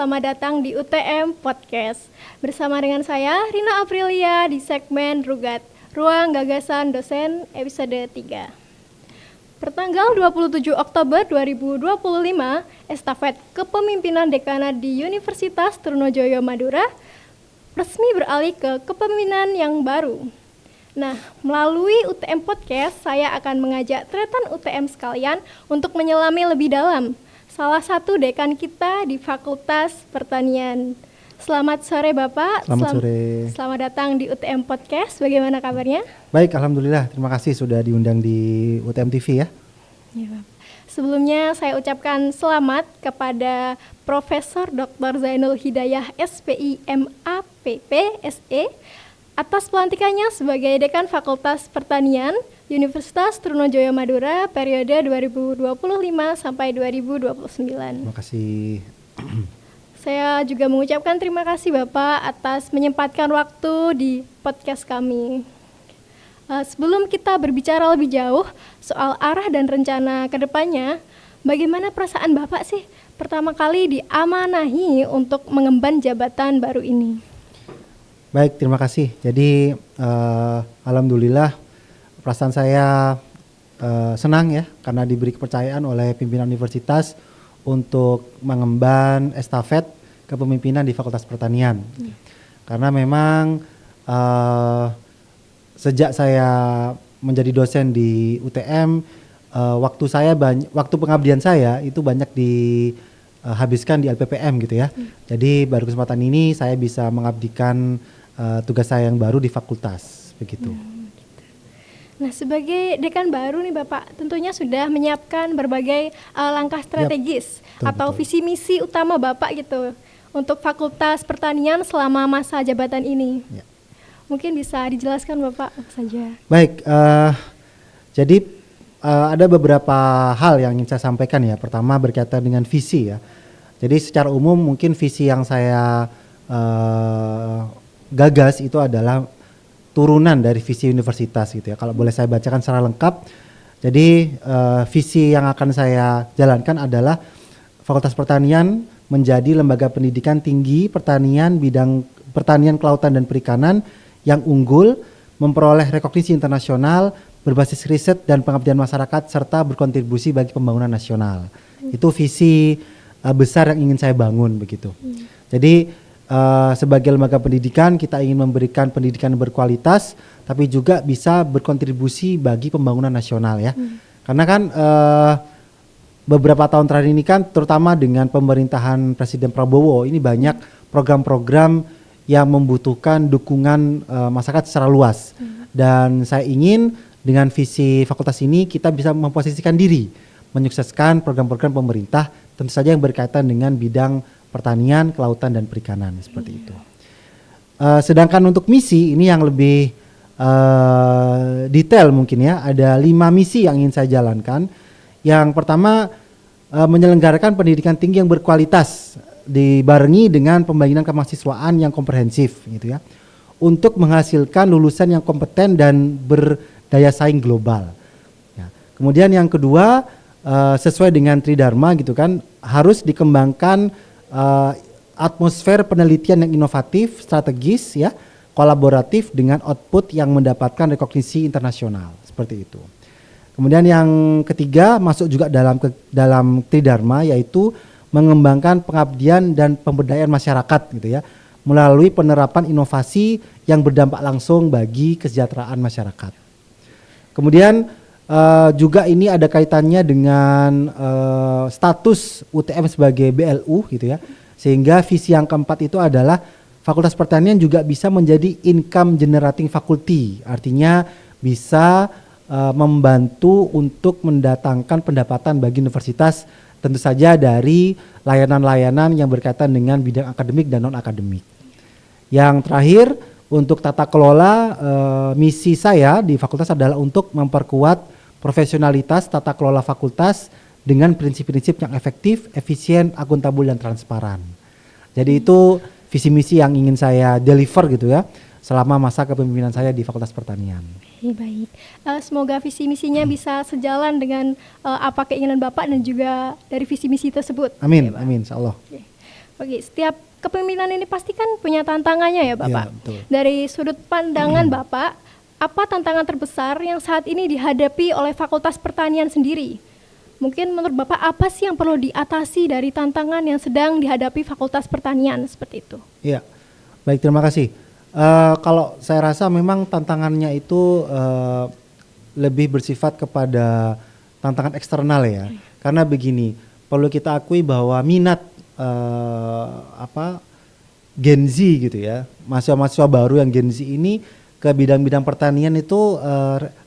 selamat datang di UTM Podcast. Bersama dengan saya, Rina Aprilia di segmen Rugat, Ruang Gagasan Dosen episode 3. Pertanggal 27 Oktober 2025, estafet kepemimpinan dekanat di Universitas Trunojoyo Madura resmi beralih ke kepemimpinan yang baru. Nah, melalui UTM Podcast, saya akan mengajak tretan UTM sekalian untuk menyelami lebih dalam salah satu dekan kita di Fakultas Pertanian. Selamat sore Bapak. Selamat sore. Selamat datang di UTM Podcast. Bagaimana kabarnya? Baik, alhamdulillah. Terima kasih sudah diundang di UTM TV ya. Ya, Bapak. Sebelumnya saya ucapkan selamat kepada Profesor Dr. Zainul Hidayah SPI MAPP SE atas pelantikannya sebagai Dekan Fakultas Pertanian Universitas Trunojoyo Madura periode 2025 sampai 2029. Terima kasih. Saya juga mengucapkan terima kasih Bapak atas menyempatkan waktu di podcast kami. Sebelum kita berbicara lebih jauh soal arah dan rencana ke depannya, bagaimana perasaan Bapak sih pertama kali diamanahi untuk mengemban jabatan baru ini? Baik, terima kasih. Jadi alhamdulillah perasaan saya senang ya karena diberi kepercayaan oleh pimpinan universitas untuk mengemban estafet kepemimpinan di Fakultas Pertanian. Karena memang sejak saya menjadi dosen di UTM, waktu pengabdian saya itu banyak dihabiskan di LPPM gitu ya. Jadi baru kesempatan ini saya bisa mengabdikan tugas saya yang baru di fakultas begitu. Nah, sebagai dekan baru nih Bapak, tentunya sudah menyiapkan berbagai langkah strategis atau visi misi utama Bapak gitu untuk Fakultas Pertanian selama masa jabatan ini. Ya. Mungkin bisa dijelaskan Bapak apa saja. Baik, jadi ada beberapa hal yang ingin saya sampaikan ya. Pertama berkaitan dengan visi ya. Jadi secara umum mungkin visi yang saya gagas itu adalah turunan dari visi universitas gitu ya. Kalau boleh saya bacakan secara lengkap. Jadi visi yang akan saya jalankan adalah Fakultas Pertanian menjadi lembaga pendidikan tinggi pertanian bidang pertanian, kelautan dan perikanan yang unggul, memperoleh rekognisi internasional, berbasis riset dan pengabdian masyarakat serta berkontribusi bagi pembangunan nasional. Itu visi besar yang ingin saya bangun begitu. Jadi sebagai lembaga pendidikan kita ingin memberikan pendidikan yang berkualitas tapi juga bisa berkontribusi bagi pembangunan nasional ya. Karena kan beberapa tahun terakhir ini kan terutama dengan pemerintahan Presiden Prabowo ini banyak program-program yang membutuhkan dukungan masyarakat secara luas. Dan saya ingin dengan visi fakultas ini kita bisa memposisikan diri menyukseskan program-program pemerintah tentu saja yang berkaitan dengan bidang pertanian, kelautan dan perikanan seperti itu. Sedangkan untuk misi ini yang lebih detail mungkin ya, ada 5 misi yang ingin saya jalankan. Yang pertama menyelenggarakan pendidikan tinggi yang berkualitas dibarengi dengan pembangunan kemahasiswaan yang komprehensif gitu ya, untuk menghasilkan lulusan yang kompeten dan berdaya saing global. Ya. Kemudian yang kedua sesuai dengan Tridharma gitu kan, harus dikembangkan atmosfer penelitian yang inovatif, strategis ya, kolaboratif dengan output yang mendapatkan rekognisi internasional seperti itu. Kemudian yang ketiga masuk juga dalam Tridharma, yaitu mengembangkan pengabdian dan pemberdayaan masyarakat gitu ya, melalui penerapan inovasi yang berdampak langsung bagi kesejahteraan masyarakat. Kemudian juga ini ada kaitannya dengan status UTM sebagai BLU gitu ya, sehingga visi yang keempat itu adalah Fakultas Pertanian juga bisa menjadi income generating faculty, artinya bisa membantu untuk mendatangkan pendapatan bagi universitas, tentu saja dari layanan-layanan yang berkaitan dengan bidang akademik dan non-akademik. Yang terakhir, untuk tata kelola, misi saya di fakultas adalah untuk memperkuat profesionalitas tata kelola fakultas dengan prinsip-prinsip yang efektif, efisien, akuntabel dan transparan. Jadi itu visi misi yang ingin saya deliver gitu ya selama masa kepemimpinan saya di Fakultas Pertanian. Baik, semoga visi misinya bisa sejalan dengan apa keinginan Bapak dan juga dari visi misi tersebut. Amin, amin, insya Allah. Oke, setiap kepemimpinan ini pasti kan punya tantangannya ya Bapak. Iya, betul. Dari sudut pandangan Bapak, apa tantangan terbesar yang saat ini dihadapi oleh Fakultas Pertanian sendiri? Mungkin menurut Bapak apa sih yang perlu diatasi dari tantangan yang sedang dihadapi Fakultas Pertanian seperti itu? Iya, baik, terima kasih. Kalau saya rasa memang tantangannya itu lebih bersifat kepada tantangan eksternal ya. Karena begini, perlu kita akui bahwa minat Gen Z gitu ya, mahasiswa-mahasiswa baru yang Gen Z ini ke bidang-bidang pertanian itu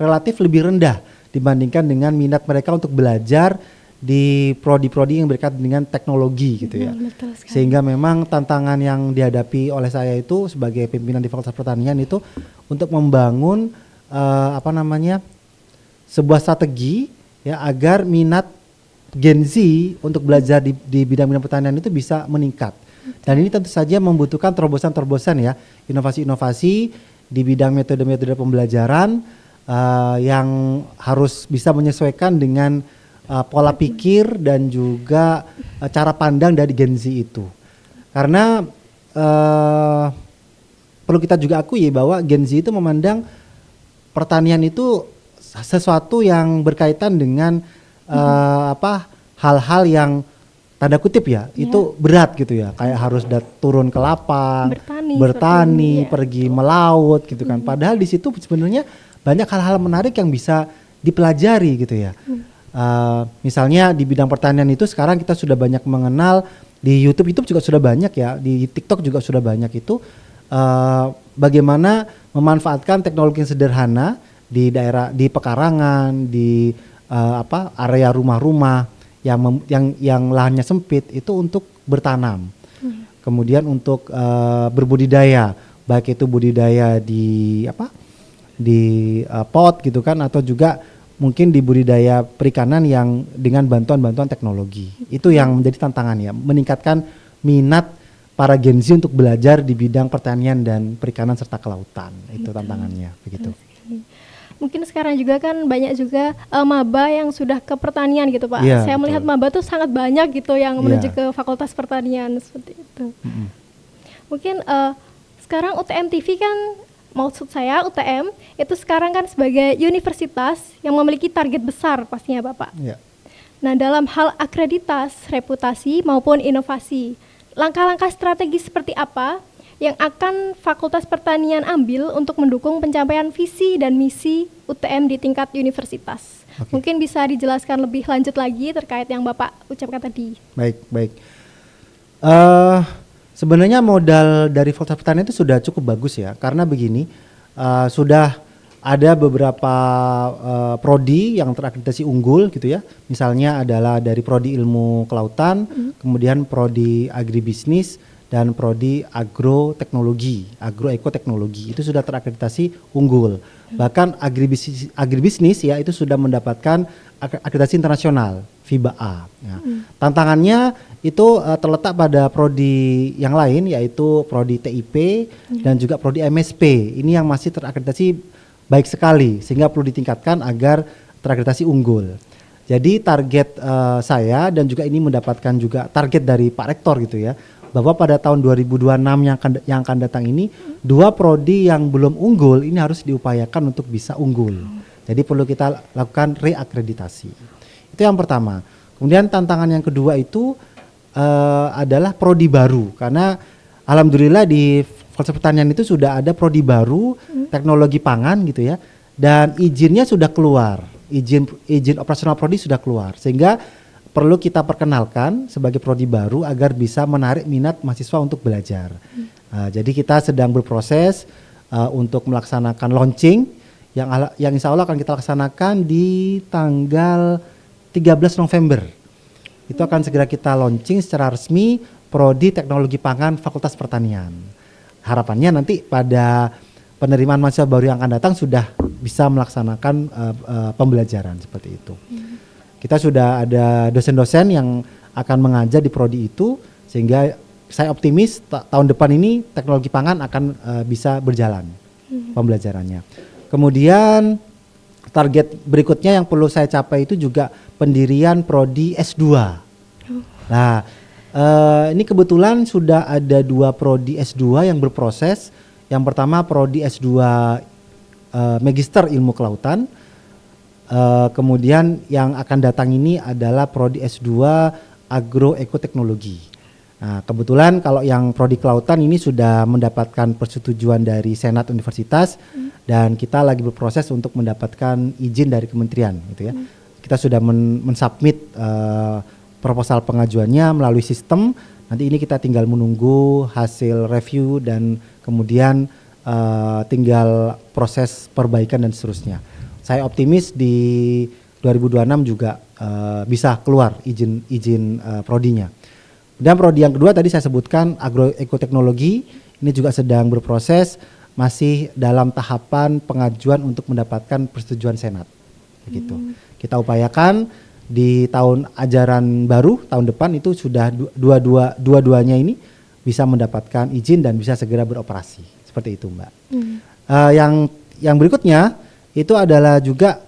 relatif lebih rendah dibandingkan dengan minat mereka untuk belajar di prodi-prodi yang berkaitan dengan teknologi gitu ya. Betul sekali. Sehingga memang tantangan yang dihadapi oleh saya itu sebagai pimpinan di Fakultas Pertanian itu untuk membangun sebuah strategi ya agar minat Gen Z untuk belajar di bidang-bidang pertanian itu bisa meningkat. Dan ini tentu saja membutuhkan terobosan-terobosan ya, inovasi-inovasi di bidang metode-metode pembelajaran yang harus bisa menyesuaikan dengan pola pikir dan juga cara pandang dari Gen Z itu. Karena perlu kita juga akui bahwa Gen Z itu memandang pertanian itu sesuatu yang berkaitan dengan hal-hal yang tanda kutip ya, itu berat gitu ya, kayak harus turun ke lapang, bertani, pergi melaut gitu kan. Padahal di situ sebenarnya banyak hal-hal menarik yang bisa dipelajari gitu ya. Misalnya di bidang pertanian itu sekarang kita sudah banyak mengenal, di YouTube juga sudah banyak ya, di TikTok juga sudah banyak itu bagaimana memanfaatkan teknologi yang sederhana di daerah, di pekarangan, di area rumah-rumah yang lahannya sempit itu untuk bertanam. Kemudian untuk berbudidaya, baik itu budidaya di pot gitu kan, atau juga mungkin di budidaya perikanan yang dengan bantuan-bantuan teknologi. Itu yang menjadi tantangan ya, meningkatkan minat para Gen Z untuk belajar di bidang pertanian dan perikanan serta kelautan. Itu tantangannya begitu. Mungkin sekarang juga kan banyak juga maba yang sudah ke pertanian gitu Pak. Ya, saya melihat maba tuh sangat banyak gitu yang menuju ke Fakultas Pertanian seperti itu. Mungkin sekarang UTM TV kan, maksud saya UTM itu sekarang kan sebagai universitas yang memiliki target besar pastinya Bapak. Ya. Nah, dalam hal akreditas, reputasi maupun inovasi, langkah-langkah strategis seperti apa yang akan Fakultas Pertanian ambil untuk mendukung pencapaian visi dan misi UTM di tingkat universitas? Mungkin bisa dijelaskan lebih lanjut lagi terkait yang Bapak ucapkan tadi. Baik. Sebenarnya modal dari Fakultas Pertanian itu sudah cukup bagus ya, karena begini, sudah ada beberapa prodi yang terakreditasi unggul gitu ya. Misalnya adalah dari prodi ilmu kelautan, kemudian prodi agribisnis, dan prodi agroekoteknologi itu sudah terakreditasi unggul. Bahkan agribisnis ya itu sudah mendapatkan akreditasi internasional FIBA-A. Ya. Tantangannya itu terletak pada prodi yang lain, yaitu prodi TIP dan juga prodi MSP. Ini yang masih terakreditasi baik sekali, sehingga perlu ditingkatkan agar terakreditasi unggul. Jadi target saya, dan juga ini mendapatkan juga target dari Pak Rektor gitu ya, bahwa pada tahun 2026 yang akan datang ini, 2 prodi yang belum unggul ini harus diupayakan untuk bisa unggul. Jadi perlu kita lakukan reakreditasi. Itu yang pertama. Kemudian tantangan yang kedua itu adalah prodi baru, karena alhamdulillah di Fakultas Pertanian itu sudah ada prodi baru teknologi pangan gitu ya, dan izinnya sudah keluar, izin operasional prodi sudah keluar, sehingga perlu kita perkenalkan sebagai prodi baru agar bisa menarik minat mahasiswa untuk belajar. Jadi kita sedang berproses untuk melaksanakan launching yang insya Allah akan kita laksanakan di tanggal 13 November. Itu akan segera kita launching secara resmi prodi teknologi pangan Fakultas Pertanian. Harapannya nanti pada penerimaan mahasiswa baru yang akan datang sudah bisa melaksanakan pembelajaran seperti itu. Kita sudah ada dosen-dosen yang akan mengajar di prodi itu, sehingga saya optimis tahun depan ini teknologi pangan akan bisa berjalan pembelajarannya. Kemudian target berikutnya yang perlu saya capai itu juga pendirian prodi S2. Nah, Ini kebetulan sudah ada 2 prodi S2 yang berproses. Yang pertama prodi S2 Magister Ilmu Kelautan. Kemudian yang akan datang ini adalah prodi S2 Agroekoteknologi. Nah, kebetulan kalau yang prodi kelautan ini sudah mendapatkan persetujuan dari Senat Universitas dan kita lagi berproses untuk mendapatkan izin dari kementerian gitu ya. Kita sudah mensubmit proposal pengajuannya melalui sistem. Nanti ini kita tinggal menunggu hasil review dan kemudian tinggal proses perbaikan dan seterusnya. Saya optimis di 2026 juga bisa keluar izin prodinya. Dan prodi yang kedua tadi saya sebutkan agroekoteknologi, ini juga sedang berproses, masih dalam tahapan pengajuan untuk mendapatkan persetujuan Senat. Begitu. Kita upayakan di tahun ajaran baru tahun depan itu sudah dua-duanya ini bisa mendapatkan izin dan bisa segera beroperasi. Seperti itu, Mbak. Yang berikutnya itu adalah juga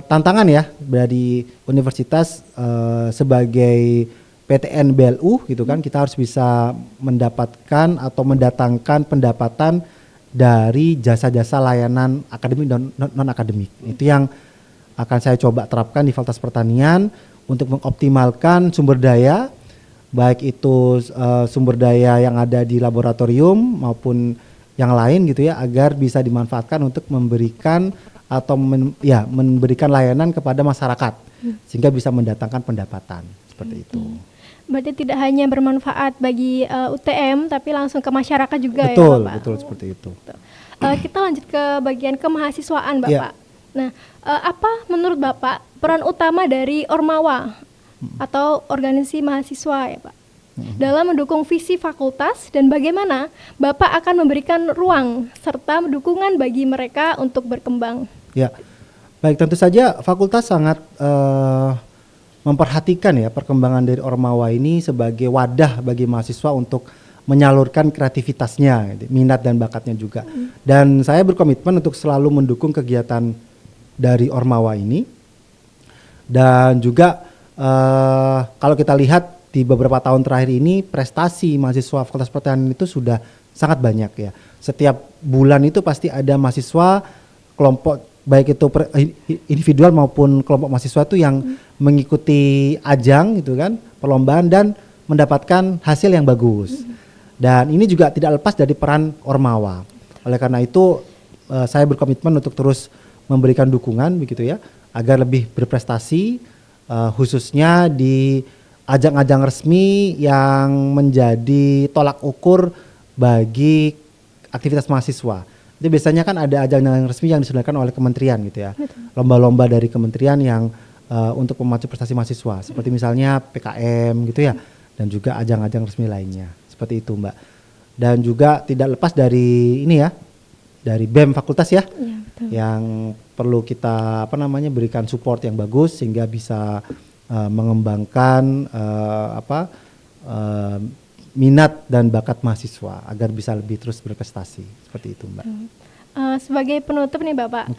tantangan ya dari universitas sebagai PTN BLU gitu kan, kita harus bisa mendapatkan atau mendatangkan pendapatan dari jasa-jasa layanan akademik dan non akademik. Itu yang akan saya coba terapkan di Fakultas Pertanian untuk mengoptimalkan sumber daya, baik itu sumber daya yang ada di laboratorium maupun yang lain gitu ya, agar bisa dimanfaatkan untuk memberikan atau memberikan layanan kepada masyarakat sehingga bisa mendatangkan pendapatan seperti itu. Berarti tidak hanya bermanfaat bagi UTM tapi langsung ke masyarakat juga ya Bapak? Betul seperti itu. Kita lanjut ke bagian kemahasiswaan Bapak. Nah, apa menurut Bapak peran utama dari Ormawa atau organisasi mahasiswa ya Pak dalam mendukung visi fakultas dan bagaimana Bapak akan memberikan ruang serta dukungan bagi mereka untuk berkembang? Ya, baik, tentu saja fakultas sangat memperhatikan ya perkembangan dari Ormawa ini sebagai wadah bagi mahasiswa untuk menyalurkan kreativitasnya, minat dan bakatnya juga. Dan saya berkomitmen untuk selalu mendukung kegiatan dari Ormawa ini. Dan juga kalau kita lihat di beberapa tahun terakhir ini prestasi mahasiswa Fakultas Pertanian itu sudah sangat banyak ya. Setiap bulan itu pasti ada mahasiswa kelompok baik itu individual maupun kelompok mahasiswa itu yang mengikuti ajang gitu kan, perlombaan dan mendapatkan hasil yang bagus. Dan ini juga tidak lepas dari peran Ormawa. Oleh karena itu saya berkomitmen untuk terus memberikan dukungan begitu ya, agar lebih berprestasi khususnya di ajang-ajang resmi yang menjadi tolak ukur bagi aktivitas mahasiswa. Itu biasanya kan ada ajang resmi yang diselenggarakan oleh kementerian gitu ya. Lomba-lomba dari kementerian yang untuk memacu prestasi mahasiswa seperti misalnya PKM gitu ya, dan juga ajang-ajang resmi lainnya. Seperti itu, Mbak. Dan juga tidak lepas dari ini ya, dari BEM fakultas ya. Ya, betul. Yang perlu kita berikan support yang bagus sehingga bisa mengembangkan minat dan bakat mahasiswa agar bisa lebih terus berprestasi. Seperti itu, Mbak. Sebagai penutup nih Bapak,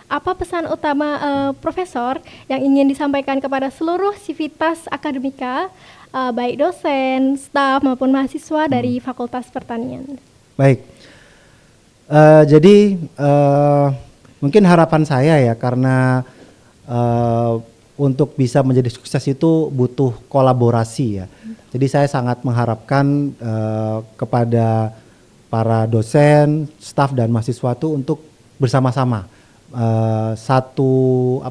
apa pesan utama Profesor yang ingin disampaikan kepada seluruh sivitas akademika, baik dosen, staf maupun mahasiswa dari Fakultas Pertanian? Baik, jadi mungkin harapan saya ya, karena untuk bisa menjadi sukses itu butuh kolaborasi ya. Jadi saya sangat mengharapkan kepada para dosen, staf dan mahasiswa itu untuk bersama-sama satu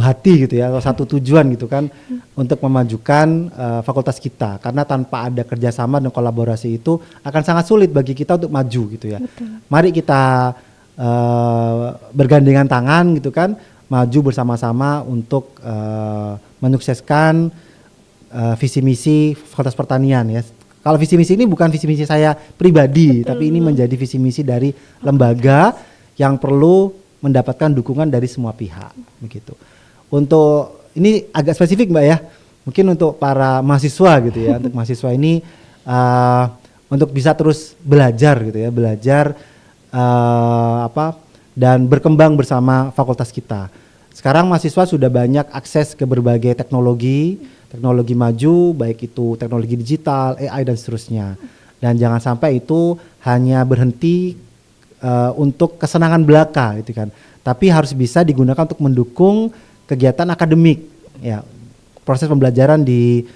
hati gitu ya, atau satu tujuan gitu kan, untuk memajukan fakultas kita. Karena tanpa ada kerjasama dan kolaborasi itu akan sangat sulit bagi kita untuk maju gitu ya. Betul. Mari kita bergandengan tangan gitu kan, maju bersama-sama untuk menyukseskan visi misi Fakultas Pertanian ya. Kalau visi misi ini bukan visi misi saya pribadi, tapi ini menjadi visi misi dari lembaga yang perlu mendapatkan dukungan dari semua pihak begitu. Untuk ini agak spesifik Mbak ya, mungkin untuk para mahasiswa gitu ya, untuk mahasiswa ini untuk bisa terus belajar gitu ya, dan berkembang bersama fakultas kita. Sekarang mahasiswa sudah banyak akses ke berbagai teknologi teknologi maju, baik itu teknologi digital, AI dan seterusnya. Dan jangan sampai itu hanya berhenti untuk kesenangan belaka gitu kan. Tapi harus bisa digunakan untuk mendukung kegiatan akademik, ya, proses pembelajaran di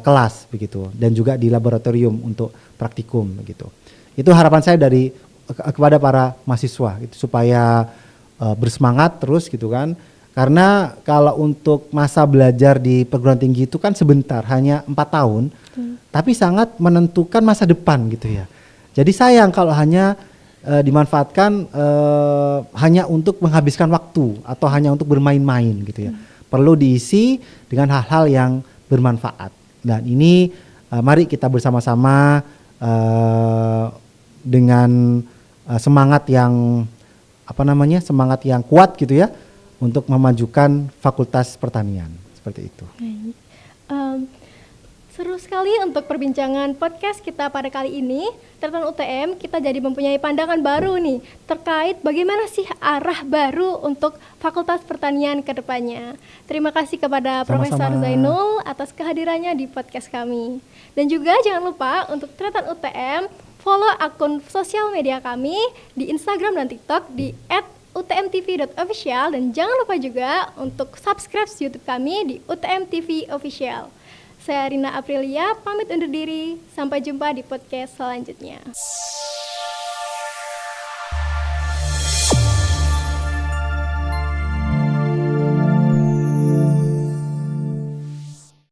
kelas begitu, dan juga di laboratorium untuk praktikum begitu. Itu harapan saya dari kepada para mahasiswa gitu, supaya bersemangat terus gitu kan. Karena kalau untuk masa belajar di perguruan tinggi itu kan sebentar, hanya 4 tahun, tapi sangat menentukan masa depan gitu ya. Jadi sayang kalau hanya dimanfaatkan hanya untuk menghabiskan waktu atau hanya untuk bermain-main gitu ya. Perlu diisi dengan hal-hal yang bermanfaat. Dan ini mari kita bersama-sama dengan semangat yang semangat yang kuat gitu ya, untuk memajukan Fakultas Pertanian seperti itu. Seru sekali untuk perbincangan podcast kita pada kali ini. Catatan UTM kita jadi mempunyai pandangan baru nih terkait bagaimana sih arah baru untuk Fakultas Pertanian ke depannya. Terima kasih kepada Profesor Zainul atas kehadirannya di podcast kami. Dan juga jangan lupa untuk Catatan UTM follow akun sosial media kami di Instagram dan TikTok di @utmtv.official, dan jangan lupa juga untuk subscribe YouTube kami di UTM TV Official. Saya Rina Aprilia pamit undur diri, sampai jumpa di podcast selanjutnya.